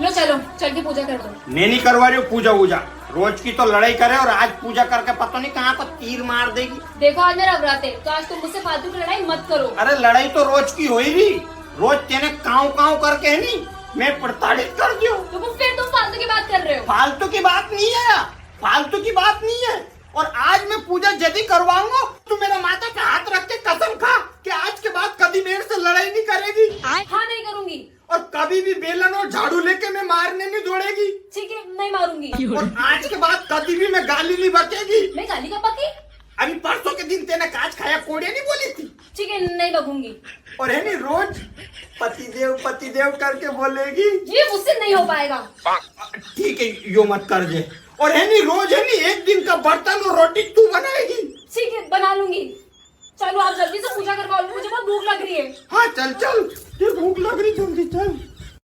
Low चलो चल के पूजा कर दो। मैं नहीं करवा रही हूँ पूजा वूजा। रोज की तो लड़ाई करे और आज पूजा करके पता नहीं कहाँ पर तीर मार देगी। देखो आज मेरा व्रत है तो आज तुम मुझसे फालतू की लड़ाई मत करो। अरे लड़ाई तो रोज की हो ही रही। रोज तेने काव काव करके है नहीं मैं प्रताड़ित कर दियो। तो फिर तुम फालतू की बात कर रहे हो। फालतू की बात नहीं है, फालतू की बात नहीं है। और आज मैं पूजा यदि करवाऊंगा तो मेरा माथा पे हाथ रख के कसम खा कि आज के बाद कभी मेरे से लड़ाई नहीं करेगी। हाँ नहीं करूंगी। और कभी भी बेलन और झाड़ू लेके मैं मारने नहीं दौड़ेगी। ठीक है नहीं मारूंगी। और आज के बाद कभी भी मैं गाली नहीं बकेगी। मैं गाली का पकी। अभी परसों के दिन तेने काज खाया कोड़े नहीं बोली थी। ठीक है नहीं बकूंगी। और है नहीं रोज पतिदेव करके बोलेगी। ये मुझसे नहीं हो पाएगा। ठीक है यो मत कर दे। और है नहीं रोज है नहीं एक दिन का बर्तन और रोटी तू बनाएगी। ठीक है बना लूंगी। चलो आप जल्दी से पूजा करवा लो मुझे बहुत भूख लग रही है। हाँ चल चल भूख लग रही जल्दी चल।